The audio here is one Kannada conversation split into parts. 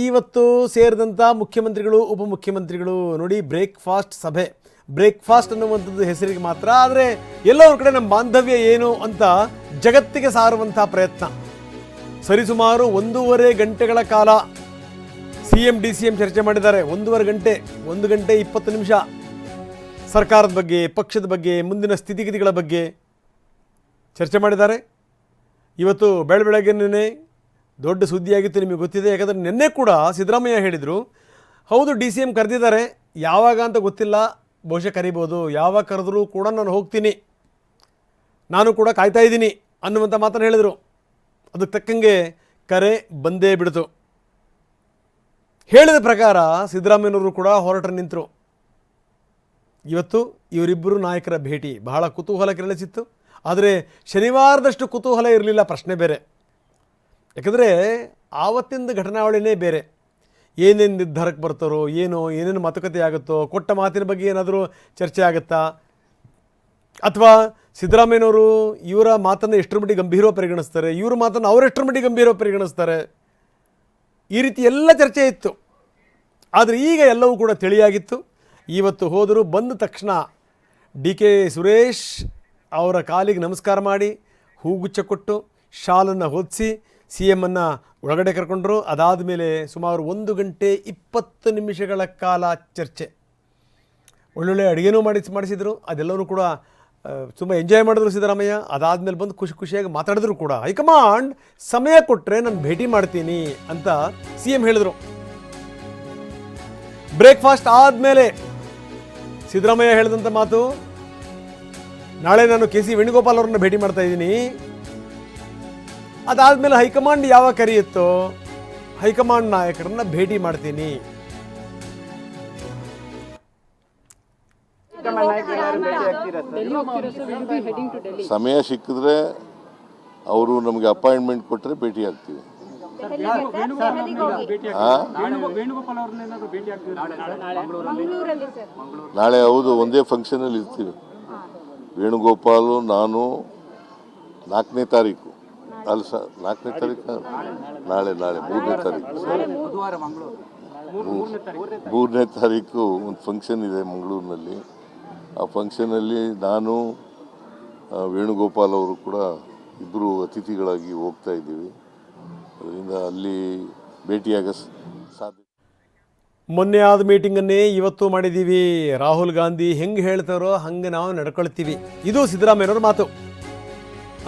ಇವತ್ತು ಸೇರಿದಂಥ ಮುಖ್ಯಮಂತ್ರಿಗಳು ಉಪಮುಖ್ಯಮಂತ್ರಿಗಳು ನೋಡಿ ಬ್ರೇಕ್ಫಾಸ್ಟ್ ಸಭೆ. ಬ್ರೇಕ್ಫಾಸ್ಟ್ ಅನ್ನುವಂಥದ್ದು ಹೆಸರಿಗೆ ಮಾತ್ರ, ಆದರೆ ಎಲ್ಲೋ ಒಂದು ಕಡೆ ನಮ್ಮ ಬಾಂಧವ್ಯ ಏನು ಅಂತ ಜಗತ್ತಿಗೆ ಸಾರುವಂಥ ಪ್ರಯತ್ನ. ಸರಿಸುಮಾರು 1.5 ಗಂಟೆಗಳ ಕಾಲ CM DCM ಚರ್ಚೆ ಮಾಡಿದ್ದಾರೆ. 1.5 ಗಂಟೆ, 1 ಗಂಟೆ 20 ನಿಮಿಷ ಸರ್ಕಾರದ ಬಗ್ಗೆ, ಪಕ್ಷದ ಬಗ್ಗೆ, ಮುಂದಿನ ಸ್ಥಿತಿಗತಿಗಳ ಬಗ್ಗೆ ಚರ್ಚೆ ಮಾಡಿದ್ದಾರೆ. ಇವತ್ತು ಬೆಳಗ್ಗೆನೇ ದೊಡ್ಡ ಸುದ್ದಿಯಾಗಿತ್ತು, ನಿಮಗೆ ಗೊತ್ತಿದೆ. ಯಾಕಂದರೆ ನಿನ್ನೆ ಕೂಡ ಸಿದ್ದರಾಮಯ್ಯ ಹೇಳಿದರು, ಹೌದು DCM ಕರೆದಿದ್ದಾರೆ, ಯಾವಾಗ ಅಂತ ಗೊತ್ತಿಲ್ಲ, ಬಹುಶಃ ಕರಿಬೋದು, ಯಾವಾಗ ಕರೆದರೂ ಕೂಡ ನಾನು ಹೋಗ್ತೀನಿ, ನಾನು ಕೂಡ ಕಾಯ್ತಾ ಇದ್ದೀನಿ ಅನ್ನುವಂಥ ಮಾತನ್ನು ಹೇಳಿದರು. ಅದಕ್ಕೆ ತಕ್ಕಂಗೆ ಕರೆ ಬಂದೇ ಬಿಡ್ತು. ಹೇಳಿದ ಪ್ರಕಾರ ಸಿದ್ದರಾಮಯ್ಯನವರು ಕೂಡ ಹೋರಾಟ ನಿಂತರು. ಇವತ್ತು ಇವರಿಬ್ಬರು ನಾಯಕರ ಭೇಟಿ ಬಹಳ ಕುತೂಹಲ ಕೆರಳಿಸಿತ್ತು. ಆದರೆ ಶನಿವಾರದಷ್ಟು ಕುತೂಹಲ ಇರಲಿಲ್ಲ, ಪ್ರಶ್ನೆ ಬೇರೆ. ಯಾಕಂದರೆ ಆವತ್ತಿಂದ ಘಟನಾವಳಿನೇ ಬೇರೆ. ಏನೇನು ನಿರ್ಧಾರಕ್ಕೆ ಬರ್ತಾರೋ ಏನೋ, ಏನೇನು ಮಾತುಕತೆ ಆಗುತ್ತೋ, ಕೊಟ್ಟ ಮಾತಿನ ಬಗ್ಗೆ ಏನಾದರೂ ಚರ್ಚೆ ಆಗುತ್ತಾ, ಅಥವಾ ಸಿದ್ದರಾಮಯ್ಯನವರು ಇವರ ಮಾತನ್ನು ಎಷ್ಟರ ಮಟ್ಟಿಗೆ ಗಂಭೀರವಾಗಿ ಪರಿಗಣಿಸ್ತಾರೆ, ಇವ್ರ ಮಾತನ್ನು ಅವರೆಷ್ಟರ ಮಟ್ಟಿಗೆ ಗಂಭೀರವಾಗಿ ಪರಿಗಣಿಸ್ತಾರೆ, ಈ ರೀತಿ ಎಲ್ಲ ಚರ್ಚೆ ಇತ್ತು. ಆದರೆ ಈಗ ಎಲ್ಲವೂ ಕೂಡ ತಿಳಿಯಾಗಿತ್ತು. ಇವತ್ತು ಹೋದರು, ಬಂದ ತಕ್ಷಣ DK ಸುರೇಶ್ ಅವರ ಕಾಲಿಗೆ ನಮಸ್ಕಾರ ಮಾಡಿ ಹೂಗುಚ್ಛ ಕೊಟ್ಟು ಶಾಲನ್ನು ಹೊದಿಸಿ CM ಅನ್ನು ಒಳಗಡೆ ಕರ್ಕೊಂಡ್ರು. ಅದಾದ ಮೇಲೆ ಸುಮಾರು 1 ಗಂಟೆ 20 ನಿಮಿಷಗಳ ಕಾಲ ಚರ್ಚೆ. ಒಳ್ಳೊಳ್ಳೆ ಅಡುಗೆನೂ ಮಾಡಿಸಿದರು. ಅದೆಲ್ಲವೂ ಕೂಡ ತುಂಬ ಎಂಜಾಯ್ ಮಾಡಿದ್ರು ಸಿದ್ದರಾಮಯ್ಯ. ಅದಾದಮೇಲೆ ಬಂದು ಖುಷಿಯಾಗಿ ಮಾತಾಡಿದ್ರು ಕೂಡ. ಹೈಕಮಾಂಡ್ ಸಮಯ ಕೊಟ್ಟರೆ ನಾನು ಭೇಟಿ ಮಾಡ್ತೀನಿ ಅಂತ CM ಹೇಳಿದರು. ಬ್ರೇಕ್ಫಾಸ್ಟ್ ಆದಮೇಲೆ ಸಿದ್ದರಾಮಯ್ಯ ಹೇಳಿದಂಥ ಮಾತು, ನಾಳೆ ನಾನು KC ವೇಣುಗೋಪಾಲ್ ಅವರನ್ನ ಭೇಟಿ ಮಾಡ್ತಾ ಇದ್ದೀನಿ, ಅದಾದಮೇಲೆ ಹೈಕಮಾಂಡ್ ಯಾವಾಗ ಕರೆಯುತ್ತೋ ಹೈಕಮಾಂಡ್ ನಾಯಕರನ್ನ ಭೇಟಿ ಮಾಡ್ತೀನಿ. ಸಮಯ ಸಿಕ್ಕಿದ್ರೆ ಅವರು ನಮಗೆ ಅಪಾಯಿಂಟ್ಮೆಂಟ್ ಕೊಟ್ಟರೆ ಭೇಟಿ ಆಗ್ತೀವಿ. ನಾಳೆ ಹೌದು, ಒಂದೇ ಫಂಕ್ಷನಲ್ಲಿ ಇರ್ತೀವಿ. ವೇಣುಗೋಪಾಲು, ನಾನು 4ನೇ ತಾರೀಕು ಅಲ್ಲ ಸರ್, 4ನೇ ತಾರೀಕು, ನಾಳೆ 3ನೇ ತಾರೀಕು, 3ನೇ ತಾರೀಕು ಒಂದು ಫಂಕ್ಷನ್ ಇದೆ ಮಂಗಳೂರಿನಲ್ಲಿ. ಆ ಫಂಕ್ಷನಲ್ಲಿ ನಾನು ವೇಣುಗೋಪಾಲ್ ಅವರು ಕೂಡ ಇಬ್ಬರು ಅತಿಥಿಗಳಾಗಿ ಹೋಗ್ತಾ ಇದ್ದೀವಿ. ಅದರಿಂದ ಅಲ್ಲಿ ಭೇಟಿಯಾಗ ಸಾಧ್ಯ. ಮೊನ್ನೆ ಆದ ಮೀಟಿಂಗನ್ನೇ ಇವತ್ತು ಮಾಡಿದ್ದೀವಿ. ರಾಹುಲ್ ಗಾಂಧಿ ಹೆಂಗೆ ಹೇಳ್ತಾರೋ ಹಂಗೆ ನಾವು ನಡ್ಕೊಳ್ತೀವಿ. ಇದು ಸಿದ್ದರಾಮಯ್ಯನವ್ರ ಮಾತು.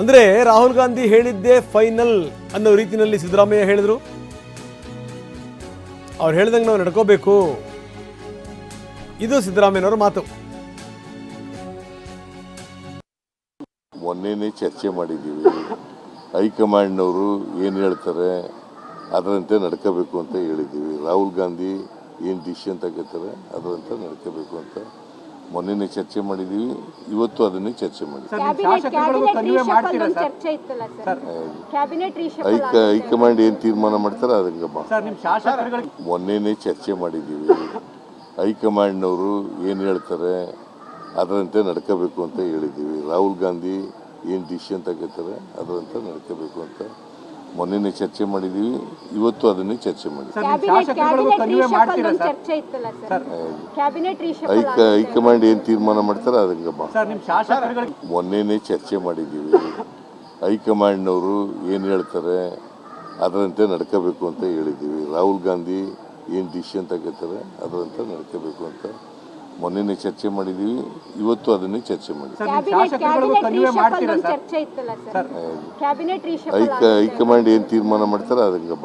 ಅಂದರೆ ರಾಹುಲ್ ಗಾಂಧಿ ಹೇಳಿದ್ದೇ ಫೈನಲ್ ಅನ್ನೋ ರೀತಿಯಲ್ಲಿ ಸಿದ್ದರಾಮಯ್ಯ ಹೇಳಿದರು. ಅವ್ರು ಹೇಳ್ದಂಗೆ ನಾವು ನಡ್ಕೋಬೇಕು. ಇದು ಸಿದ್ದರಾಮಯ್ಯನವ್ರ ಮಾತು. ಮೊನ್ನೆನೇ ಚರ್ಚೆ ಮಾಡಿದ್ದೀವಿ. ಹೈಕಮಾಂಡ್ನವರು ಏನು ಹೇಳ್ತಾರೆ ಅದರಂತೆ ನಡ್ಕೋಬೇಕು ಅಂತ ಹೇಳಿದ್ದೀವಿ. ರಾಹುಲ್ ಗಾಂಧಿ ಏನು ಡಿಸಿಷನ್ ತಗೋತಾರೆ ಅದರಂತೆ ನಡ್ಕೋಬೇಕು ಅಂತ ಮೊನ್ನೆನೇ ಚರ್ಚೆ ಮಾಡಿದ್ದೀವಿ. ಇವತ್ತು ಅದನ್ನೇ ಚರ್ಚೆ ಮಾಡಿದ್ದೀವಿ. ಹೈಕಮಾಂಡ್ ಏನು ತೀರ್ಮಾನ ಮಾಡ್ತಾರೆ ಅದಕ್ಕೆ ಮೊನ್ನೆನೇ ಚರ್ಚೆ ಮಾಡಿದ್ದೀವಿ. ಹೈಕಮಾಂಡ್ನವರು ಏನು ಹೇಳ್ತಾರೆ ಅದರಂತೆ ನಡ್ಕೋಬೇಕು ಅಂತ ಹೇಳಿದ್ದೀವಿ. ರಾಹುಲ್ ಗಾಂಧಿ ಏನು ಡಿಸಿಷನ್ ತಗೋತಾರೆ ಅದರಂತೆ ನಡ್ಕೋಬೇಕು ಅಂತ ಮೊನ್ನೆನೇ ಚರ್ಚೆ ಮಾಡಿದ್ದೀವಿ. ಇವತ್ತು ಅದನ್ನೇ ಚರ್ಚೆ ಮಾಡಿದ್ದೀವಿ. ಹೈಕಮಾಂಡ್ ಏನು ತೀರ್ಮಾನ ಮಾಡ್ತಾರೆ ಅದಕ್ಕೆ ಮೊನ್ನೆನೇ ಚರ್ಚೆ ಮಾಡಿದ್ದೀವಿ. ಹೈಕಮಾಂಡ್ನವರು ಏನು ಹೇಳ್ತಾರೆ ಅದರಂತೆ ನಡ್ಕೋಬೇಕು ಅಂತ ಹೇಳಿದ್ದೀವಿ. ರಾಹುಲ್ ಗಾಂಧಿ ಏನು ಡಿಸಿಷನ್ ತಗೋತಾರೆ ಅದರಂತೆ ನಡ್ಕೋಬೇಕು ಅಂತ ಮೊನ್ನೆನೇ ಚರ್ಚೆ ಮಾಡಿದ್ದೀವಿ. ಇವತ್ತು ಅದನ್ನೇ ಚರ್ಚೆ ಮಾಡಿದ್ದೀವಿ. ಹೈಕಮಾಂಡ್ ಏನು ತೀರ್ಮಾನ ಮಾಡ್ತಾರೆ ಅದಕ್ಕೆ.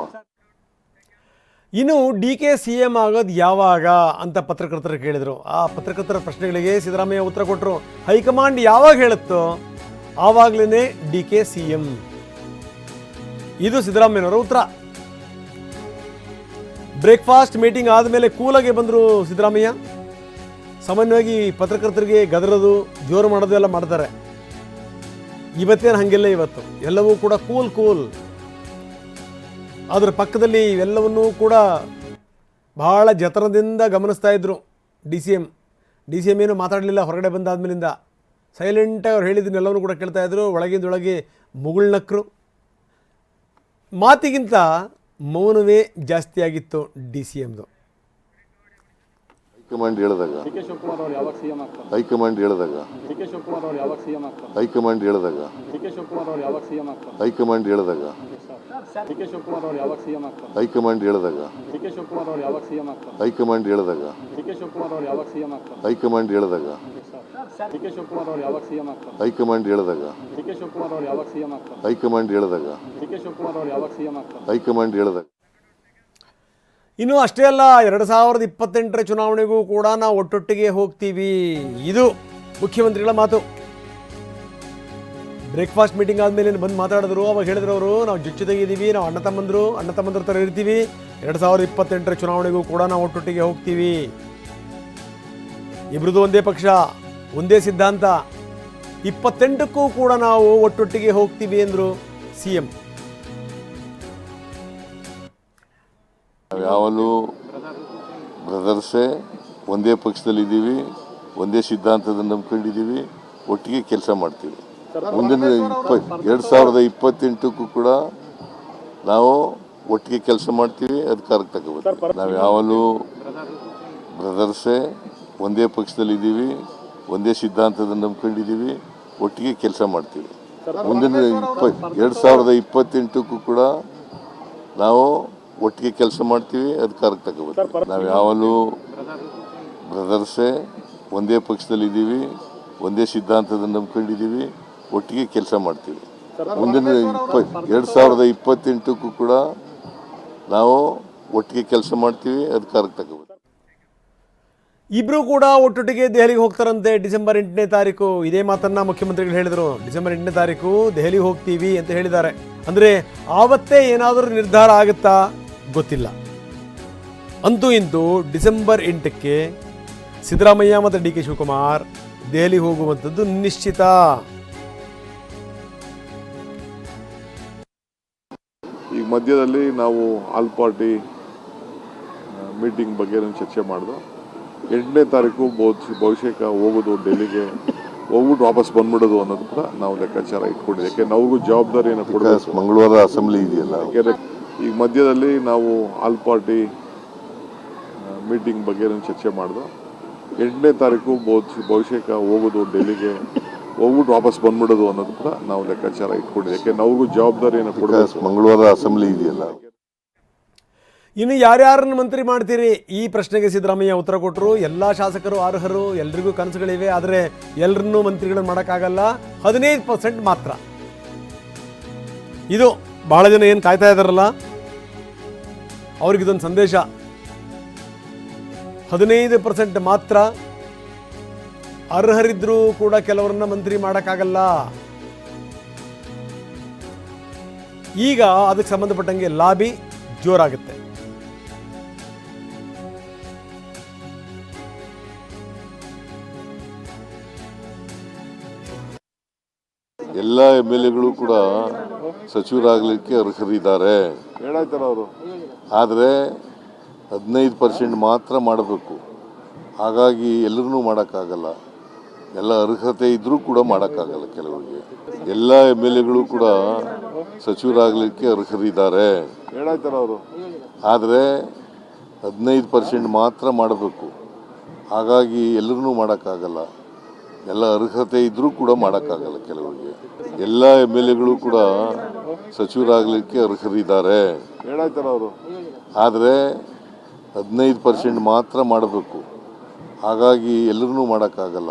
ಇನ್ನು DK CM ಆಗೋದು ಯಾವಾಗ ಅಂತ ಪತ್ರಕರ್ತರು ಕೇಳಿದರು. ಆ ಪತ್ರಕರ್ತರ ಪ್ರಶ್ನೆಗಳಿಗೆ ಸಿದ್ದರಾಮಯ್ಯ ಉತ್ತರ ಕೊಟ್ಟರು. ಹೈಕಮಾಂಡ್ ಯಾವಾಗ ಹೇಳುತ್ತೋ ಆವಾಗಲೇ DK CM. ಇದು ಸಿದ್ದರಾಮಯ್ಯನವರ ಉತ್ತರ. ಬ್ರೇಕ್ಫಾಸ್ಟ್ ಮೀಟಿಂಗ್ ಆದಮೇಲೆ ಕೂಲಾಗೆ ಬಂದರು ಸಿದ್ದರಾಮಯ್ಯ. ಸಾಮಾನ್ಯವಾಗಿ ಪತ್ರಕರ್ತರಿಗೆ ಗದರೋದು, ಜೋರು ಮಾಡೋದು ಎಲ್ಲ ಮಾಡ್ತಾರೆ. ಇವತ್ತೇನು ಹಾಗೆಲ್ಲ, ಇವತ್ತು ಎಲ್ಲವೂ ಕೂಡ ಕೂಲ್. ಅದರ ಪಕ್ಕದಲ್ಲಿ ಇವೆಲ್ಲವನ್ನೂ ಕೂಡ ಬಹಳ ಜತನದಿಂದ ಗಮನಿಸ್ತಾ ಇದ್ದರು DCM ಏನು ಮಾತಾಡಲಿಲ್ಲ. ಹೊರಗಡೆ ಬಂದಾದ್ಮೇಲಿಂದ ಸೈಲೆಂಟಾಗಿ ಅವ್ರು ಹೇಳಿದ್ದನ್ನೆಲ್ಲವನ್ನೂ ಕೂಡ ಕೇಳ್ತಾ ಇದ್ರು. ಒಳಗಿಂದೊಳಗೆ ಮುಗುಳ್ನಕ್ಕರು. ಮಾತಿಗಿಂತ ಮೌನವೇ ಜಾಸ್ತಿಯಾಗಿತ್ತು ಡಿ ಸಿ ಎಮ್ದು. ಹೈಕಮಾಂಡ್ ಹೇಳಿದಾಗ ಹೈಕಮಾಂಡ್ ಹೇಳಿದಾಗ ಹೈಕಮಾಂಡ್ ಹೇಳಿದಾಗ ಹೈಕಮಾಂಡ್ ಹೇಳಿದಾಗ ಹೈಕಮಾಂಡ್ ಹೇಳಿದಾಗ ಹೈಕಮಾಂಡ್ ಹೇಳಿದಾಗ ಹೈಕಮಾಂಡ್ ಹೇಳಿದಾಗ ಹೈಕಮಾಂಡ್ ಹೇಳಿದಾಗ ಹೈಕಮಾಂಡ್ ಹೇಳಿದಾಗ ಹೈಕಮಾಂಡ್ ಹೇಳಿದಾಗ ಇನ್ನು ಅಷ್ಟೇ ಅಲ್ಲ, 2028ರ ಚುನಾವಣೆಗೂ ಕೂಡ ನಾವು ಒಟ್ಟೊಟ್ಟಿಗೆ ಹೋಗ್ತೀವಿ, ಇದು ಮುಖ್ಯಮಂತ್ರಿಗಳ ಮಾತು. ಬ್ರೇಕ್ಫಾಸ್ಟ್ ಮೀಟಿಂಗ್ ಆದಮೇಲೆ ಬಂದು ಮಾತಾಡಿದ್ರು. ಅವಾಗ ಹೇಳಿದ್ರು ಅವರು, ನಾವು ಜೊತೆಗಿದ್ದೀವಿ, ನಾವು ಅಣ್ಣ ತಮ್ಮಂದ್ರ ಥರ ಇರ್ತೀವಿ, 2028ರ ಚುನಾವಣೆಗೂ ಕೂಡ ನಾವು ಒಟ್ಟೊಟ್ಟಿಗೆ ಹೋಗ್ತೀವಿ, ಇಬ್ರದ್ದು ಒಂದೇ ಪಕ್ಷ, ಒಂದೇ ಸಿದ್ಧಾಂತ, 28ಕ್ಕೂ ಕೂಡ ನಾವು ಒಟ್ಟೊಟ್ಟಿಗೆ ಹೋಗ್ತೀವಿ ಎಂದರು CM. ನಾವು ಯಾವಾಗಲೂ ಬ್ರದರ್ಸೇ, ಒಂದೇ ಪಕ್ಷದಲ್ಲಿದ್ದೀವಿ, ಒಂದೇ ಸಿದ್ಧಾಂತದ ನಂಬ್ಕೊಂಡಿದ್ದೀವಿ, ಒಟ್ಟಿಗೆ ಕೆಲಸ ಮಾಡ್ತೀವಿ. ಮುಂದಿನ 2028ಕ್ಕೂ ಕೂಡ ನಾವು ಒಟ್ಟಿಗೆ ಕೆಲಸ ಮಾಡ್ತೀವಿ, ಅಧಿಕಾರಕ್ಕೆ ತಗೋಬೇಕು. ನಾವು ಯಾವಾಗಲೂ ಬ್ರದರ್ಸೇ, ಒಂದೇ ಪಕ್ಷದಲ್ಲಿದ್ದೀವಿ, ಒಂದೇ ಸಿದ್ಧಾಂತದ ನಂಬ್ಕೊಂಡಿದ್ದೀವಿ, ಒಟ್ಟಿಗೆ ಕೆಲಸ ಮಾಡ್ತೀವಿ. ಮುಂದಿನ 2028ಕ್ಕೂ ಕೂಡ ನಾವು ಒಟ್ಟಿಗೆ ಕೆಲಸ ಮಾಡ್ತೀವಿ, ಅಧಿಕಾರಕ್ಕೆ ತಗೋಬೇಕು. ನಾವು ಯಾವಾಗಲೂ ಬ್ರದರ್ಸೇ, ಒಂದೇ ಪಕ್ಷದಲ್ಲಿದ್ದೀವಿ, ಒಂದೇ ಸಿದ್ಧಾಂತದ ನಂಬ್ಕೊಂಡಿದ್ದೀವಿ, ಒಟ್ಟಿಗೆ ಕೆಲಸ ಮಾಡ್ತೀವಿ. ಮುಂದಿನ 2028ಕ್ಕೂ ಕೂಡ ನಾವು ಒಟ್ಟಿಗೆ ಕೆಲಸ ಮಾಡ್ತೀವಿ, ಅಧಿಕಾರಕ್ಕೆ ತಗೋಬೇಕು. ಇಬ್ಬರು ಕೂಡ ಒಟ್ಟೊಟ್ಟಿಗೆ ದೆಹಲಿಗೆ ಹೋಗ್ತಾರಂತೆ ಡಿಸೆಂಬರ್ 8ನೇ ತಾರೀಕು. ಇದೇ ಮಾತನ್ನ ಮುಖ್ಯಮಂತ್ರಿಗಳು ಹೇಳಿದರು. ಡಿಸೆಂಬರ್ 8ನೇ ತಾರೀಕು ದೆಹಲಿಗೆ ಹೋಗ್ತೀವಿ ಅಂತ ಹೇಳಿದ್ದಾರೆ. ಅಂದರೆ ಆವತ್ತೇ ಏನಾದರೂ ನಿರ್ಧಾರ ಆಗುತ್ತಾ ಗೊತ್ತಿಲ್ಲ. ಅಂತೂ ಇಂತೂ ಡಿಸೆಂಬರ್ 8ಕ್ಕೆ ಸಿದ್ದರಾಮಯ್ಯ ಮತ್ತು DK ಶಿವಕುಮಾರ್ ದೆಹಲಿ ಹೋಗುವಂಥದ್ದು ನಿಶ್ಚಿತ. ಈಗ ಮಧ್ಯದಲ್ಲಿ ನಾವು ಆಲ್ ಪಾರ್ಟಿ ಮೀಟಿಂಗ್ ಬಗ್ಗೆ ಚರ್ಚೆ ಮಾಡಿದ್ವು. 8ನೇ ತಾರೀಕು ಬಹುಶಃ ಹೋಗೋದು ಡೆಲ್ಲಿಗೆ, ಹೋಗ್ಬಿಟ್ಟು ವಾಪಸ್ ಬಂದ್ಬಿಡೋದು ಅನ್ನೋದು ಕೂಡ ನಾವು ಲೆಕ್ಕಾಚಾರ ಇಟ್ಕೊಂಡಿದ್ದೆ. ಯಾಕೆ ನಾವು ಜವಾಬ್ದಾರಿಯನ್ನು ಕೊಡಬೇಕು. ಮಂಗಳವಾರ ಅಸೆಂಬ್ಲಿ ಇದೆಯಲ್ಲ, ಈಗ ಮಧ್ಯದಲ್ಲಿ ನಾವು ಆಲ್ ಪಾರ್ಟಿ ಮೀಟಿಂಗ್ ಬಗ್ಗೆ ಚರ್ಚೆ ಮಾಡಿದ್ವು. 8ನೇ ತಾರೀಕು ಬಹುಶಃ ಹೋಗೋದು ಡೆಲ್ಲಿಗೆ, ಹೋಗ್ಬಿಟ್ಟು ವಾಪಸ್ ಬಂದ್ಬಿಡೋದು ಅನ್ನೋದು ಕೂಡ ನಾವು ಲೆಕ್ಕಾಚಾರ ಇಟ್ಕೊಂಡಿದ್ದೆ. ಯಾಕೆ ನಾವು ಜವಾಬ್ದಾರಿಯನ್ನು ಕೊಡಬೇಕು. ಮಂಗಳವಾರ ಅಸೆಂಬ್ಲಿ ಇದೆಯಲ್ಲ. ಇನ್ನು ಯಾರ್ಯಾರನ್ನು ಮಂತ್ರಿ ಮಾಡ್ತೀರಿ, ಈ ಪ್ರಶ್ನೆಗೆ ಸಿದ್ದರಾಮಯ್ಯ ಉತ್ತರ ಕೊಟ್ಟರು. ಎಲ್ಲ ಶಾಸಕರು ಅರ್ಹರು, ಎಲ್ರಿಗೂ ಕನಸುಗಳಿವೆ, ಆದರೆ ಎಲ್ಲರನ್ನೂ ಮಂತ್ರಿಗಳನ್ನು ಮಾಡೋಕ್ಕಾಗಲ್ಲ, 15% ಮಾತ್ರ. ಇದು ಬಹಳ ಜನ ಏನು ಕಾಯ್ತಾ ಇದ್ದಾರಲ್ಲ ಅವ್ರಿಗಿದೊಂದು ಸಂದೇಶ. 15% ಮಾತ್ರ ಅರ್ಹರಿದ್ರೂ ಕೂಡ ಕೆಲವರನ್ನ ಮಂತ್ರಿ ಮಾಡೋಕ್ಕಾಗಲ್ಲ. ಈಗ ಅದಕ್ಕೆ ಸಂಬಂಧಪಟ್ಟಂಗೆ ಲಾಬಿ ಜೋರಾಗುತ್ತೆ. ಎಲ್ಲ MLAಗಳು ಕೂಡ ಸಚಿವರಾಗಲಿಕ್ಕೆ ಅರ್ಹರಿದ್ದಾರೆ ಹೇಳಾಯ್ತಾರ ಅವರು. ಆದರೆ 15% ಮಾತ್ರ ಮಾಡಬೇಕು. ಹಾಗಾಗಿ ಎಲ್ಲರನ್ನೂ ಮಾಡೋಕ್ಕಾಗಲ್ಲ, ಎಲ್ಲ ಅರ್ಹತೆ ಇದ್ರೂ ಕೂಡ ಮಾಡೋಕ್ಕಾಗಲ್ಲ ಕೆಲವರಿಗೆ. ಎಲ್ಲ MLAಗಳು ಕೂಡ ಸಚಿವರಾಗಲಿಕ್ಕೆ ಅರ್ಹರಿದ್ದಾರೆ ಹೇಳಾಯ್ತಾರ ಅವರು. ಆದರೆ 15% ಮಾತ್ರ ಮಾಡಬೇಕು. ಹಾಗಾಗಿ ಎಲ್ಲರನ್ನೂ ಮಾಡೋಕ್ಕಾಗಲ್ಲ, ಎಲ್ಲ ಅರ್ಹತೆ ಇದ್ರೂ ಕೂಡ ಮಾಡೋಕ್ಕಾಗಲ್ಲ ಕೆಲವರಿಗೆ. ಎಲ್ಲ MLAಗಳು ಕೂಡ ಸಚಿವರಾಗಲಿಕ್ಕೆ ಅರ್ಹರಿದ್ದಾರೆ ಹೇಳಾಯ್ತಾರ ಅವರು. ಆದರೆ 15% ಮಾತ್ರ ಮಾಡಬೇಕು. ಹಾಗಾಗಿ ಎಲ್ಲರನ್ನೂ ಮಾಡೋಕ್ಕಾಗಲ್ಲ,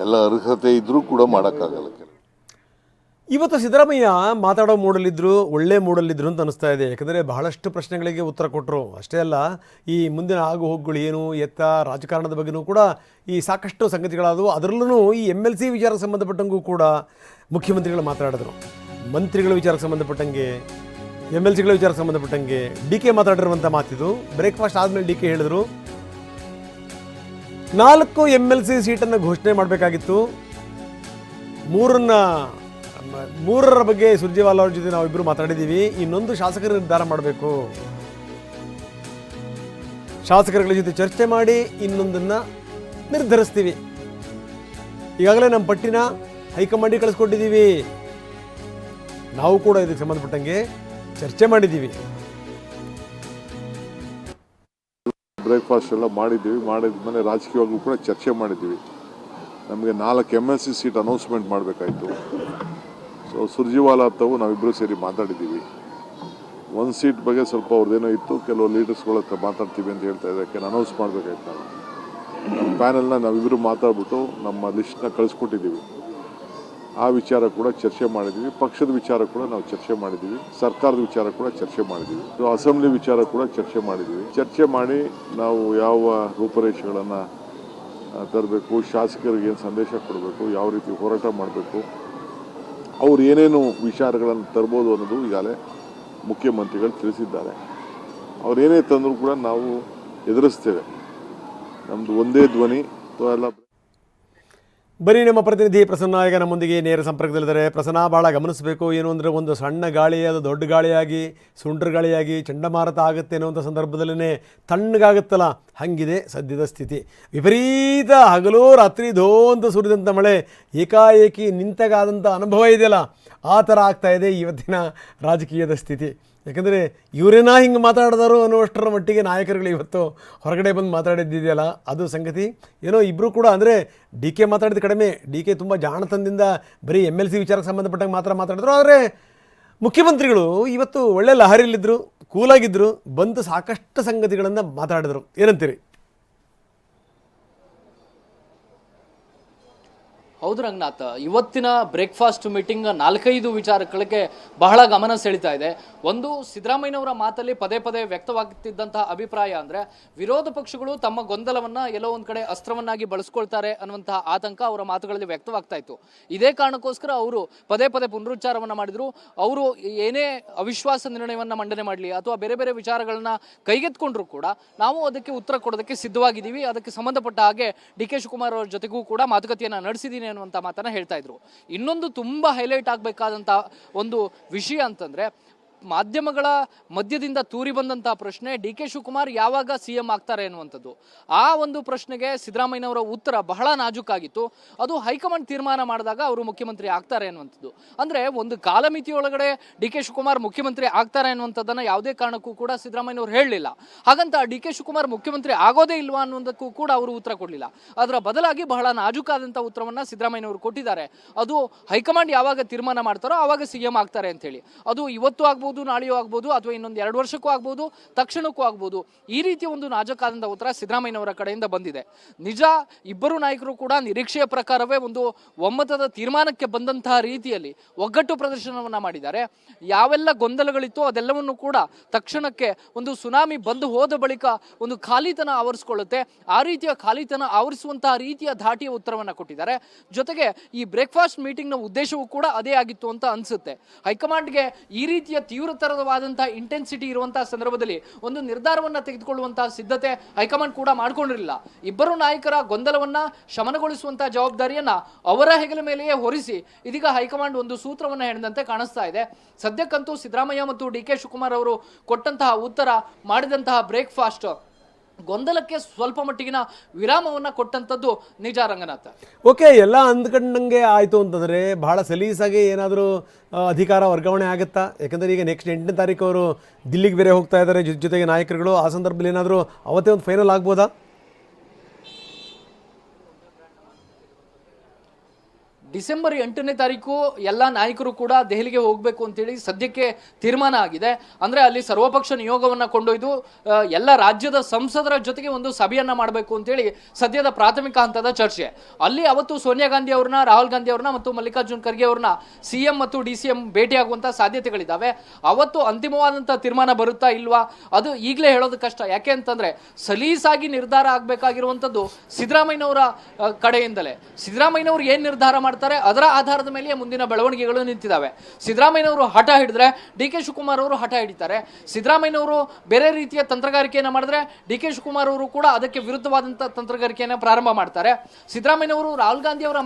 ಎಲ್ಲ ಅರ್ಹತೆ ಇದ್ರೂ ಕೂಡ ಮಾಡೋಕ್ಕಾಗಲ್ಲ ಕೆಲವು. ಇವತ್ತು ಸಿದ್ದರಾಮಯ್ಯ ಮಾತಾಡೋ ಮೂಡಲಿದ್ರು, ಒಳ್ಳೆ ಮೂಡಲಿದ್ರು ಅಂತ ಅನಿಸ್ತಾ ಇದೆ. ಯಾಕಂದರೆ ಬಹಳಷ್ಟು ಪ್ರಶ್ನೆಗಳಿಗೆ ಉತ್ತರ ಕೊಟ್ಟರು. ಅಷ್ಟೇ ಅಲ್ಲ, ಈ ಮುಂದಿನ ಆಗು ಹೋಗುಗಳು ಏನು ಎತ್ತ, ರಾಜಕಾರಣದ ಬಗ್ಗೆನೂ ಕೂಡ ಈ ಸಾಕಷ್ಟು ಸಂಗತಿಗಳಾದವು. ಅದರಲ್ಲೂ ಈ MLC ವಿಚಾರಕ್ಕೆ ಸಂಬಂಧಪಟ್ಟಂಗೂ ಕೂಡ ಮುಖ್ಯಮಂತ್ರಿಗಳು ಮಾತಾಡಿದ್ರು. ಮಂತ್ರಿಗಳ ವಿಚಾರಕ್ಕೆ ಸಂಬಂಧಪಟ್ಟಂಗೆ, MLCಗಳ ವಿಚಾರಕ್ಕೆ ಸಂಬಂಧಪಟ್ಟಂಗೆ DK ಮಾತಾಡಿರುವಂಥ ಮಾತಿದು. ಬ್ರೇಕ್ಫಾಸ್ಟ್ ಆದಮೇಲೆ DK ಹೇಳಿದ್ರು 4 MLC ಸೀಟನ್ನು ಘೋಷಣೆ ಮಾಡಬೇಕಾಗಿತ್ತು. 3ರ ಬಗ್ಗೆ ಸುರ್ಜೇವಾಲಾ ಅವ್ರ ಜೊತೆ ನಾವಿಬ್ಬರು ಮಾತಾಡಿದ್ದೀವಿ. ಇನ್ನೊಂದು ಶಾಸಕರು ನಿರ್ಧಾರ ಮಾಡಬೇಕು. ಶಾಸಕರುಗಳ ಜೊತೆ ಚರ್ಚೆ ಮಾಡಿ ಇನ್ನೊಂದನ್ನು ನಿರ್ಧರಿಸ್ತೀವಿ. ಈಗಾಗಲೇ ನಮ್ಮ ಪಟ್ಟಿನ ಹೈಕಮಾಂಡಿಗೆ ಕಳಿಸ್ಕೊಟ್ಟಿದ್ದೀವಿ. ನಾವು ಕೂಡ ಇದಕ್ಕೆ ಸಂಬಂಧಪಟ್ಟಂಗೆ ಚರ್ಚೆ ಮಾಡಿದ್ದೀವಿ. ಬ್ರೇಕ್ಫಾಸ್ಟ್ ಎಲ್ಲ ಮಾಡಿದ್ದೀವಿ. ಮಾಡಿದ್ಮೇಲೆ ರಾಜಕೀಯವಾಗೂ ಕೂಡ ಚರ್ಚೆ ಮಾಡಿದ್ದೀವಿ. ನಮಗೆ 4 MLC seat announcement ಮಾಡಬೇಕಾಯಿತು. So Surjewala ತಾವು ನಾವಿಬ್ಬರು ಸೇರಿ ಮಾತಾಡಿದ್ದೀವಿ. 1 ಸೀಟ್ ಬಗ್ಗೆ ಸ್ವಲ್ಪ ಅವ್ರದ್ದೇನೋ ಇತ್ತು, ಕೆಲವು ಲೀಡರ್ಸ್ಗಳ ಹತ್ರ ಮಾತಾಡ್ತೀವಿ ಅಂತ ಹೇಳ್ತಾ ಇದ್ದಕ್ಕೆ ಅನೌನ್ಸ್ ಮಾಡಬೇಕಾಯ್ತು. ನಾವು ನಮ್ಮ ಪ್ಯಾನಲ್ನ ನಾವಿಬ್ಬರು ಮಾತಾಡ್ಬಿಟ್ಟು ನಮ್ಮ ಲಿಸ್ಟ್ನ ಕಳಿಸ್ಕೊಟ್ಟಿದ್ದೀವಿ. ಆ ವಿಚಾರ ಕೂಡ ಚರ್ಚೆ ಮಾಡಿದ್ದೀವಿ. ಪಕ್ಷದ ವಿಚಾರ ಕೂಡ ನಾವು ಚರ್ಚೆ ಮಾಡಿದ್ದೀವಿ. ಸರ್ಕಾರದ ವಿಚಾರ ಕೂಡ ಚರ್ಚೆ ಮಾಡಿದ್ದೀವಿ. ಅಸೆಂಬ್ಲಿ ವಿಚಾರ ಕೂಡ ಚರ್ಚೆ ಮಾಡಿದ್ದೀವಿ. ಚರ್ಚೆ ಮಾಡಿ ನಾವು ಯಾವ ರೂಪರೇಷೆಗಳನ್ನು ತರಬೇಕು, ಶಾಸಕರಿಗೆ ಏನು ಸಂದೇಶ ಕೊಡಬೇಕು, ಯಾವ ರೀತಿ ಹೋರಾಟ ಮಾಡಬೇಕು, ಅವ್ರು ಏನೇನು ವಿಚಾರಗಳನ್ನು ತರ್ಬೋದು ಅನ್ನೋದು ಈಗಾಗಲೇ ಮುಖ್ಯಮಂತ್ರಿಗಳು ತಿಳಿಸಿದ್ದಾರೆ. ಅವರೇನೇ ತಂದರೂ ಕೂಡ ನಾವು ಎದುರಿಸ್ತೇವೆ. ನಮ್ಮದು ಒಂದೇ ಧ್ವನಿ. ಎಲ್ಲ ಬರೀ ನಮ್ಮ ಪ್ರತಿನಿಧಿ ಪ್ರಸನ್ನ ಈಗ ನಮ್ಮೊಂದಿಗೆ ನೇರ ಸಂಪರ್ಕದಲ್ಲಿದ್ದಾರೆ. ಪ್ರಸನ್ನ, ಭಾಳ ಗಮನಿಸಬೇಕು. ಏನು ಅಂದರೆ ಒಂದು ಸಣ್ಣ ಗಾಳಿ ಅದು ದೊಡ್ಡ ಗಾಳಿಯಾಗಿ ಸುಂಟರ್ ಗಾಳಿಯಾಗಿ ಚಂಡಮಾರುತ ಆಗುತ್ತೆ ಅನ್ನುವಂಥ ಸಂದರ್ಭದಲ್ಲೇ ತಣ್ಣಗಾಗುತ್ತಲ್ಲ, ಹಾಗಿದೆ ಸದ್ಯದ ಸ್ಥಿತಿ. ವಿಪರೀತ ಹಗಲು ರಾತ್ರಿ ಧೋ ಅಂತ ಸುರಿದಂಥ ಮಳೆ ಏಕಾಏಕಿ ನಿಂತಾಗಾದಂಥ ಅನುಭವ ಇದೆಯಲ್ಲ, ಆ ಥರ ಆಗ್ತಾಯಿದೆ ಇವತ್ತಿನ ರಾಜಕೀಯದ ಸ್ಥಿತಿ. ಯಾಕಂದರೆ ಇವರೇನಾ ಹಿಂಗೆ ಮಾತಾಡಿದಾರೋ ಅನ್ನುವಷ್ಟರ ಮಟ್ಟಿಗೆ ನಾಯಕರುಗಳು ಇವತ್ತು ಹೊರಗಡೆ ಬಂದು ಮಾತಾಡಿದ್ದಿದೆಯಲ್ಲ, ಅದು ಸಂಗತಿ. ಏನೋ ಇಬ್ಬರು ಕೂಡ ಅಂದರೆ DK ಮಾತಾಡಿದ ಕಡಿಮೆ, DK ತುಂಬ ಜಾಣತನದಿಂದ ಬರೀ MLC ವಿಚಾರಕ್ಕೆ ಸಂಬಂಧಪಟ್ಟಂಗೆ ಮಾತ್ರ ಮಾತಾಡಿದ್ರು. ಆದರೆ ಮುಖ್ಯಮಂತ್ರಿಗಳು ಇವತ್ತು ಒಳ್ಳೆ ಲಹರಿಯಲ್ಲಿದ್ದರು, ಕೂಲಾಗಿದ್ದರು, ಬಂದು ಸಾಕಷ್ಟು ಸಂಗತಿಗಳನ್ನು ಮಾತಾಡಿದರು. ಏನಂತೀರಿ? ಹೌದು ರಂಗನಾಥ್, ಇವತ್ತಿನ ಬ್ರೇಕ್ಫಾಸ್ಟ್ ಮೀಟಿಂಗ್ 4-5 ವಿಚಾರಗಳಿಗೆ ಬಹಳ ಗಮನ ಸೆಳೀತಾ ಇದೆ. ಒಂದು, ಸಿದ್ದರಾಮಯ್ಯನವರ ಮಾತಲ್ಲಿ ಪದೇ ಪದೇ ವ್ಯಕ್ತವಾಗುತ್ತಿದ್ದಂತಹ ಅಭಿಪ್ರಾಯ ಅಂದರೆ ವಿರೋಧ ಪಕ್ಷಗಳು ತಮ್ಮ ಗೊಂದಲವನ್ನು ಎಲ್ಲೋ ಒಂದು ಕಡೆ ಅಸ್ತ್ರವನ್ನಾಗಿ ಬಳಸ್ಕೊಳ್ತಾರೆ ಅನ್ನುವಂತಹ ಆತಂಕ ಅವರ ಮಾತುಗಳಲ್ಲಿ ವ್ಯಕ್ತವಾಗ್ತಾ ಇತ್ತು. ಇದೇ ಕಾರಣಕ್ಕೋಸ್ಕರ ಅವರು ಪದೇ ಪದೇ ಪುನರುಚ್ಚಾರವನ್ನು ಮಾಡಿದರು. ಅವರು ಏನೇ ಅವಿಶ್ವಾಸ ನಿರ್ಣಯವನ್ನು ಮಂಡನೆ ಮಾಡಲಿ ಅಥವಾ ಬೇರೆ ಬೇರೆ ವಿಚಾರಗಳನ್ನ ಕೈಗೆತ್ಕೊಂಡ್ರು ಕೂಡ ನಾವು ಅದಕ್ಕೆ ಉತ್ತರ ಕೊಡೋದಕ್ಕೆ ಸಿದ್ಧವಾಗಿದ್ದೀವಿ, ಅದಕ್ಕೆ ಸಂಬಂಧಪಟ್ಟ ಹಾಗೆ DK ಶಿವಕುಮಾರ್ ಅವರ ಜೊತೆಗೂ ಕೂಡ ಮಾತುಕತೆಯನ್ನು ನಡೆಸಿದ್ದೀನಿ ಅನ್ನುವಂಥ ಮಾತನ್ನ ಹೇಳ್ತಾ ಇದ್ರು. ಇನ್ನೊಂದು ತುಂಬಾ ಹೈಲೈಟ್ ಆಗಬೇಕಾದಂತ ಒಂದು ವಿಷಯ ಅಂತಂದ್ರೆ, ಮಾಧ್ಯಮಗಳ ಮಧ್ಯದಿಂದ ತೂರಿ ಬಂದಂತಹ ಪ್ರಶ್ನೆ DK ಶಿವಕುಮಾರ್ ಯಾವಾಗ CM ಆಗ್ತಾರೆ ಅನ್ನುವಂಥದ್ದು. ಆ ಒಂದು ಪ್ರಶ್ನೆಗೆ ಸಿದ್ದರಾಮಯ್ಯನವರ ಉತ್ತರ ಬಹಳ ನಾಜೂಕಾಗಿತ್ತು. ಅದು ಹೈಕಮಾಂಡ್ ತೀರ್ಮಾನ ಮಾಡಿದಾಗ ಅವರು ಮುಖ್ಯಮಂತ್ರಿ ಆಗ್ತಾರೆ ಅನ್ನುವಂಥದ್ದು. ಅಂದ್ರೆ ಒಂದು ಕಾಲಮಿತಿಯೊಳಗಡೆ DK ಶಿವಕುಮಾರ್ ಮುಖ್ಯಮಂತ್ರಿ ಆಗ್ತಾರೆ ಅನ್ನುವಂಥದ್ದನ್ನ ಯಾವುದೇ ಕಾರಣಕ್ಕೂ ಕೂಡ ಸಿದ್ದರಾಮಯ್ಯನವರು ಹೇಳಲಿಲ್ಲ. ಹಾಗಂತ DK ಶಿವಕುಮಾರ್ ಮುಖ್ಯಮಂತ್ರಿ ಆಗೋದೇ ಇಲ್ವಾ ಅನ್ನೋದಕ್ಕೂ ಕೂಡ ಅವರು ಉತ್ತರ ಕೊಡಲಿಲ್ಲ. ಅದರ ಬದಲಾಗಿ ಬಹಳ ನಾಜೂಕಾದಂಥ ಉತ್ತರವನ್ನ ಸಿದ್ದರಾಮಯ್ಯನವರು ಕೊಟ್ಟಿದ್ದಾರೆ. ಅದು ಹೈಕಮಾಂಡ್ ಯಾವಾಗ ತೀರ್ಮಾನ ಮಾಡ್ತಾರೋ ಆವಾಗ CM ಆಗ್ತಾರೆ ಅಂತ ಹೇಳಿ. ಅದು ಇವತ್ತು ಆಗ್ಬೋದು, ನಾಳೆಯೂ ಆಗ್ಬೋದು, ಅಥವಾ ಇನ್ನೊಂದು 2 ವರ್ಷಕ್ಕೂ ಆಗ್ಬೋದು, ತಕ್ಷಣಕ್ಕೂ ಆಗ್ಬೋದು. ಈ ರೀತಿಯ ಒಂದು ನಾಜೂಕಾದಂಥ ಉತ್ತರ ಸಿದ್ದರಾಮಯ್ಯನವರ ಕಡೆಯಿಂದ ಬಂದಿದೆ. ನಿಜ, ಇಬ್ಬರು ನಾಯಕರು ಕೂಡ ನಿರೀಕ್ಷೆಯ ಪ್ರಕಾರವೇ ಒಂದು ಒಮ್ಮತದ ತೀರ್ಮಾನಕ್ಕೆ ಬಂದಂತಹ ರೀತಿಯಲ್ಲಿ ಒಗ್ಗಟ್ಟು ಪ್ರದರ್ಶನವನ್ನ ಮಾಡಿದ್ದಾರೆ. ಯಾವೆಲ್ಲ ಗೊಂದಲಗಳಿತ್ತೋ ಅದೆಲ್ಲವನ್ನು ಕೂಡ ತಕ್ಷಣಕ್ಕೆ ಒಂದು ಸುನಾಮಿ ಬಂದು ಹೋದ ಬಳಿಕ ಒಂದು ಖಾಲಿತನ ಆವರಿಸಿಕೊಳ್ಳುತ್ತೆ, ಆ ರೀತಿಯ ಖಾಲಿತನ ಆವರಿಸುವಂತಹ ರೀತಿಯ ಧಾಟಿಯ ಉತ್ತರವನ್ನ ಕೊಟ್ಟಿದ್ದಾರೆ. ಜೊತೆಗೆ ಈ ಬ್ರೇಕ್ಫಾಸ್ಟ್ ಮೀಟಿಂಗ್ನ ಉದ್ದೇಶವೂ ಕೂಡ ಅದೇ ಆಗಿತ್ತು ಅಂತ ಅನ್ಸುತ್ತೆ. ಹೈಕಮಾಂಡ್ಗೆ ಈ ರೀತಿಯ ತೀವ್ರತರವಾದಂತಹ ಇಂಟೆನ್ಸಿಟಿ ಇರುವಂತಹ ಸಂದರ್ಭದಲ್ಲಿ ಒಂದು ನಿರ್ಧಾರವನ್ನ ತೆಗೆದುಕೊಳ್ಳುವಂತಹ ಸಿದ್ಧತೆ ಹೈಕಮಾಂಡ್ ಕೂಡ ಮಾಡ್ಕೊಂಡಿರಲಿಲ್ಲ. ಇಬ್ಬರು ನಾಯಕರ ಗೊಂದಲವನ್ನ ಶಮನಗೊಳಿಸುವಂತಹ ಜವಾಬ್ದಾರಿಯನ್ನ ಅವರ ಹೆಗಲ ಮೇಲೆಯೇ ಹೊರಿಸಿ ಇದೀಗ ಹೈಕಮಾಂಡ್ ಒಂದು ಸೂತ್ರವನ್ನ ಹೆಣೆದಂತೆ ಕಾಣಿಸ್ತಾ ಇದೆ. ಸದ್ಯಕ್ಕಂತೂ ಸಿದ್ದರಾಮಯ್ಯ ಮತ್ತು DK ಶಿವಕುಮಾರ್ ಅವರು ಕೊಟ್ಟಂತಹ ಉತ್ತರ, ಮಾಡಿದಂತಹ ಬ್ರೇಕ್ಫಾಸ್ಟ್ ಗೊಂದಲಕ್ಕೆ ಸ್ವಲ್ಪ ಮಟ್ಟಿಗಿನ ವಿರಾಮವನ್ನು ಕೊಟ್ಟಂಥದ್ದು ನಿಜ ರಂಗನಾಥ. ಓಕೆ, ಎಲ್ಲ ಅಂದ್ಕೊಂಡಂಗೆ ಆಯಿತು ಅಂತಂದರೆ ಭಾಳ ಸಲೀಸಾಗಿ ಏನಾದರೂ ಅಧಿಕಾರ ವರ್ಗಾವಣೆ ಆಗುತ್ತಾ? ಯಾಕಂದರೆ ಈಗ ನೆಕ್ಸ್ಟ್ 8ನೇ ತಾರೀಕು ಅವರು ದಿಲ್ಲಿಗೆ ಬೇರೆ ಹೋಗ್ತಾ ಇದ್ದಾರೆ ಜೊತೆಗೆ ನಾಯಕರುಗಳು. ಆ ಸಂದರ್ಭದಲ್ಲಿ ಏನಾದರೂ ಅವತ್ತೇ ಒಂದು ಫೈನಲ್ ಆಗ್ಬೋದಾ? ಡಿಸೆಂಬರ್ 8ನೇ ತಾರೀಕು ಎಲ್ಲ ನಾಯಕರು ಕೂಡ ದೆಹಲಿಗೆ ಹೋಗಬೇಕು ಅಂತೇಳಿ ಸದ್ಯಕ್ಕೆ ತೀರ್ಮಾನ ಆಗಿದೆ. ಅಂದರೆ ಅಲ್ಲಿ ಸರ್ವಪಕ್ಷ ನಿಯೋಗವನ್ನು ಕೊಂಡೊಯ್ದು ಎಲ್ಲ ರಾಜ್ಯದ ಸಂಸದರ ಜೊತೆಗೆ ಒಂದು ಸಭೆಯನ್ನ ಮಾಡಬೇಕು ಅಂತೇಳಿ ಸದ್ಯದ ಪ್ರಾಥಮಿಕ ಹಂತದ ಚರ್ಚೆ. ಅಲ್ಲಿ ಅವತ್ತು ಸೋನಿಯಾ ಗಾಂಧಿ ಅವ್ರನ್ನ, ರಾಹುಲ್ ಗಾಂಧಿ ಅವ್ರನ್ನ ಮತ್ತು ಮಲ್ಲಿಕಾರ್ಜುನ್ ಖರ್ಗೆ ಅವ್ರನ್ನ CM ಮತ್ತು DCM ಭೇಟಿಯಾಗುವಂಥ ಸಾಧ್ಯತೆಗಳಿದ್ದಾವೆ. ಅವತ್ತು ಅಂತಿಮವಾದಂಥ ತೀರ್ಮಾನ ಬರುತ್ತಾ ಇಲ್ವಾ ಅದು ಈಗಲೇ ಹೇಳೋದು ಕಷ್ಟ. ಯಾಕೆ ಅಂತಂದರೆ ಸಲೀಸಾಗಿ ನಿರ್ಧಾರ ಆಗಬೇಕಾಗಿರುವಂಥದ್ದು ಸಿದ್ದರಾಮಯ್ಯನವರ ಕಡೆಯಿಂದಲೇ. ಸಿದ್ದರಾಮಯ್ಯನವರು ಏನು ನಿರ್ಧಾರ ಮಾಡ್ತಾರೆ ಅದರ ಆಧಾರದ ಮೇಲೆ ಮುಂದಿನ ಬೆಳವಣಿಗೆಗಳು ನಿಂತಿದ್ದಾವೆ. ಸಿದ್ದರಾಮಯ್ಯನವರು ಹಠ ಹಿಡಿದ್ರೆ DK ಶಿವಕುಮಾರ್ ಅವರು ಹಠ ಹಿಡಿತಾರೆ. ಸಿದ್ದರಾಮಯ್ಯನವರು ಬೇರೆ ರೀತಿಯ ತಂತ್ರಗಾರಿಕೆಯನ್ನು ಮಾಡಿದ್ರೆ DK ಶಿವಕುಮಾರ್ ಅವರು ಕೂಡ ಅದಕ್ಕೆ ವಿರುದ್ಧವಾದಂಥ ತಂತ್ರಗಾರಿಕೆಯನ್ನು ಪ್ರಾರಂಭ ಮಾಡ್ತಾರೆ. ಸಿದ್ದರಾಮಯ್ಯನವರು ರಾಹುಲ್ ಗಾಂಧಿ ಅವರ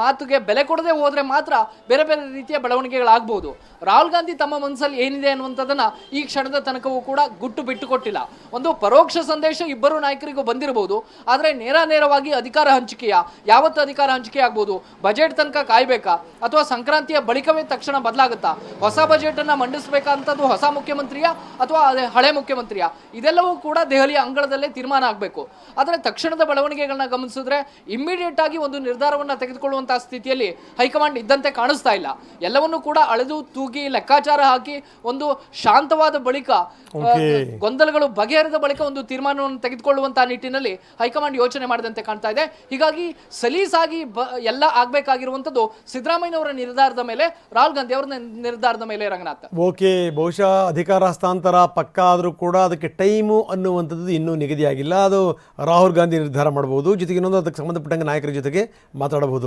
ಮಾತಿಗೆ ಬೆಲೆ ಕೊಡದೆ ಹೋದ್ರೆ ಮಾತ್ರ ಬೇರೆ ಬೇರೆ ರೀತಿಯ ಬೆಳವಣಿಗೆಗಳಾಗಬಹುದು. ರಾಹುಲ್ ಗಾಂಧಿ ತಮ್ಮ ಮನಸ್ಸಲ್ಲಿ ಏನಿದೆ ಅನ್ನುವಂಥದ್ದನ್ನ ಈ ಕ್ಷಣದ ತನಕವೂ ಕೂಡ ಗುಟ್ಟು ಬಿಟ್ಟುಕೊಟ್ಟಿಲ್ಲ. ಒಂದು ಪರೋಕ್ಷ ಸಂದೇಶ ಇಬ್ಬರು ನಾಯಕರಿಗೂ ಬಂದಿರಬಹುದು, ಆದರೆ ನೇರವಾಗಿ ಅಧಿಕಾರ ಹಂಚಿಕೆಯ ಯಾವತ್ತು ಅಧಿಕಾರ ಹಂಚಿಕೆ ಆಗ್ಬೋದು, ಬಜೆಟ್ ತನಕ ಕಾಯ್ಬೇಕಾ ಅಥವಾ ಸಂಕ್ರಾಂತಿಯ ಬಳಿಕವೇ ತಕ್ಷಣ ಬದಲಾಗುತ್ತಾ? ಹೊಸ ಬಜೆಟ್ ಅನ್ನ ಮಂಡಿಸಬೇಕಂತದ್ದು ಹೊಸ ಮುಖ್ಯಮಂತ್ರಿಯ ಅಥವಾ ಅದೇ ಹಳೆ ಮುಖ್ಯಮಂತ್ರಿಯ? ಇದೆಲ್ಲವೂ ಕೂಡ ದೆಹಲಿಯ ಅಂಗಳದಲ್ಲೇ ತೀರ್ಮಾನ ಆಗಬೇಕು. ಆದರೆ ತಕ್ಷಣದ ಬೆಳವಣಿಗೆಗಳನ್ನ ಗಮನಿಸಿದ್ರೆ ಇಮ್ಮಿಡಿಯೇಟ್ ಆಗಿ ಒಂದು ನಿರ್ಧಾರವನ್ನ ತೆಗೆದುಕೊಳ್ಳುವಂತಹ ಸ್ಥಿತಿಯಲ್ಲಿ ಹೈಕಮಾಂಡ್ ಇದ್ದಂತೆ ಕಾಣಿಸ್ತಾ ಇಲ್ಲ. ಎಲ್ಲವನ್ನೂ ಕೂಡ ಅಳೆದು ತೂಗಿ ಲೆಕ್ಕಾಚಾರ ಹಾಕಿ ಒಂದು ಶಾಂತವಾದ ಬಳಿಕ ಗೊಂದಲಗಳು ಬಗೆಹರಿದ ಬಳಿಕ ಒಂದು ತೀರ್ಮಾನವನ್ನು ತೆಗೆದುಕೊಳ್ಳುವಂತಹ ನಿಟ್ಟಿನಲ್ಲಿ ಹೈಕಮಾಂಡ್ ಯೋಚನೆ ಮಾಡಿದಂತೆ ಕಾಣ್ತಾ ಇದೆ. ಹೀಗಾಗಿ ಸಲೀಸಾಗಿ ಎಲ್ಲ ಆಗ್ಬೇಕಾಗಿರುವಂತದ್ದು ಸಿದ್ದರಾಮಯ್ಯನವರ ನಿರ್ಧಾರದ ಮೇಲೆ, ರಾಹುಲ್ ಗಾಂಧಿ ಅವರ ನಿರ್ಧಾರದ ಮೇಲೆ. ರಂಗನಾಥ್, ಓಕೆ, ಬಹುಶಃ ಅಧಿಕಾರ ಹಸ್ತಾಂತರ ಪಕ್ಕ ಆದರೂ ಕೂಡ ಅದಕ್ಕೆ ಟೈಮು ಅನ್ನುವಂಥದ್ದು ಇನ್ನೂ ನಿಗದಿಯಾಗಿಲ್ಲ. ಅದು ರಾಹುಲ್ ಗಾಂಧಿ ನಿರ್ಧಾರ ಮಾಡಬಹುದು. ಜೊತೆಗೆ ಇನ್ನೊಂದು ಅದಕ್ಕೆ ಸಂಬಂಧಪಟ್ಟಂಗೆ ನಾಯಕರ ಜೊತೆಗೆ ಮಾತಾಡಬಹುದು.